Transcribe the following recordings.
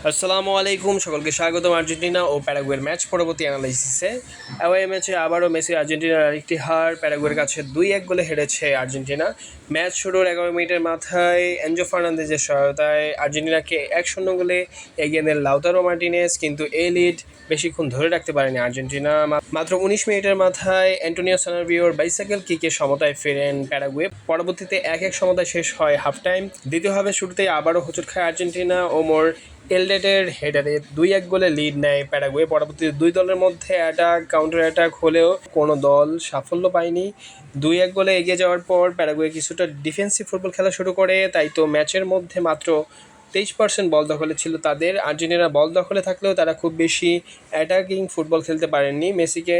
আসসালামু আলাইকুম, সকলকে স্বাগতম আর্জেন্টিনা ও প্যারাগুয়ের ম্যাচ পরবর্তী অ্যানালাইসিসে। অ্যাওয়ে ম্যাচে আবারও মেসি আর্জেন্টিনার আরেকটি হার, প্যারাগুয়ের কাছে 2-1 গোলে হেরেছে আর্জেন্টিনা। ম্যাচ শুরুর 11 মিনিটের মাথায় এনজো ফার্নান্দেজের সহায়তায় আর্জেন্টিনাকে 1-0 গোলে এগিয়ে নেন লাউতারো মার্টিনেজ, কিন্তু এই লিড বেশিক্ষণ ধরে রাখতে পারেনি আর্জেন্টিনা। মাত্র 19 মিনিটের মাথায় অ্যান্টোনিও সানাভিওর বাইসাইকেল কিকে সমতায় ফেরেন প্যারাগুয়ে। পরবর্তীতে 1-1 সমতায় শেষ হয় হাফ টাইম। দ্বিতীয় হাফে শুরুতেই আবারও হোঁচট খায় আর্জেন্টিনা। ওমর এলডেটের হেডারে 2-1 গোলে লিড নেয় প্যারাগুয়ে। পরবর্তীতে দুই দলের মধ্যে কাউন্টার অ্যাটাক হলেও কোনো দল সাফল্য পায়নি। 2-1 গোলে এগিয়ে যাওয়ার পর প্যারাগুয়ে কিছুটা ডিফেন্সিভ ফুটবল খেলা শুরু করে। তাই তো ম্যাচের মধ্যে মাত্র 23% বল দখলে ছিল তাদের। আর্জেন্টিনা বল দখলে থাকলেও তারা খুব বেশি অ্যাটাকিং ফুটবল খেলতে পারেননি। মেসিকে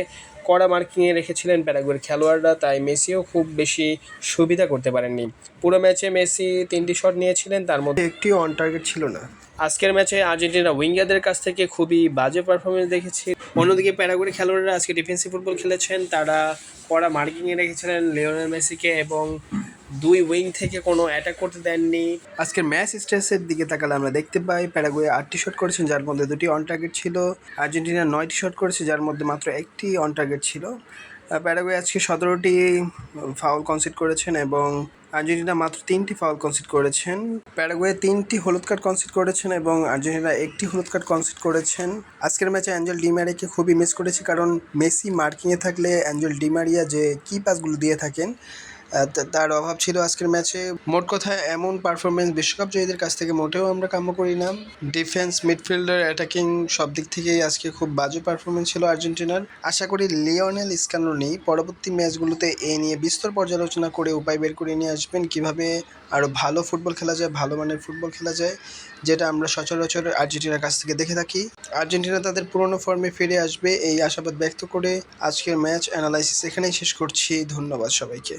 কড়া মার্কিংয়ে রেখেছিলেন প্যারাগুয়ের খেলোয়াড়রা, তাই মেসিও খুব বেশি সুবিধা করতে পারেননি। পুরো ম্যাচে মেসি 3টি শট নিয়েছিলেন, তার মধ্যে একটিও অন টার্গেট ছিল না। আজকের ম্যাচে আর্জেন্টিনা উইঙ্গারদের কাছ থেকে খুবই বাজে পারফরমেন্স দেখেছি। অন্যদিকে প্যারাগুয়ের খেলোয়াড়রা আজকে ডিফেন্সিভ ফুটবল খেলেছেন। তারা কড়া মার্কিংয়ে রেখেছিলেন লিওনেল মেসিকে এবং দুই উইং থেকে কোনো অ্যাটাক করতে দেননি। আজকের ম্যাচ স্ট্যাটসের দিকে তাকালে আমরা দেখতে পাই প্যারাগুয়ে 8টি শট করেছেন, যার মধ্যে 2টি অন টার্গেট ছিল। আর্জেন্টিনা 9টি শট করেছে, যার মধ্যে মাত্র 1টি অন টার্গেট ছিল। প্যারাগুয়ে আজকে 17টি ফাউল কনসিড করেছেন এবং আর্জেন্টিনা মাত্র 3টি ফাউল কনসিড করেছেন। প্যারাগুয়ে 3টি হলুদ কার্ড কনসিড করেছেন এবং আর্জেন্টিনা 1টি হলুদ কার্ড কনসিড করেছেন। আজকের ম্যাচে অ্যাঞ্জেল ডি মারিয়াকে খুবই মিস করেছি, কারণ মেসি মার্কিংয়ে থাকলে অ্যাঞ্জেল ডি মারিয়া যে কি পাসগুলো দিয়ে থাকেন তার অভাব ছিল আজকের ম্যাচে। মোট কথা এমন পারফরমেন্স বিশ্বকাপ জয়ীদের কাছ থেকে মোটেও আমরা কাম্য করি না। ডিফেন্স, মিডফিল্ডার, অ্যাটাকিং সব দিক থেকেই আজকে খুব বাজে পারফরমেন্স ছিল আর্জেন্টিনার। আশা করি লিওনেল স্ক্যালোনি পরবর্তী ম্যাচগুলোতে এ নিয়ে বিস্তর পর্যালোচনা করে উপায় বের করে নিয়ে আসবেন কীভাবে আরও ভালো ফুটবল খেলা যায়, ভালো মানের ফুটবল খেলা যায়, যেটা আমরা সচরাচর আর্জেন্টিনার কাছ থেকে দেখে থাকি। আর্জেন্টিনা তাদের পুরনো ফর্মে ফিরে আসবে এই আশাবাদ ব্যক্ত করে আজকের ম্যাচ অ্যানালাইসিস এখানেই শেষ করছি। ধন্যবাদ সবাইকে।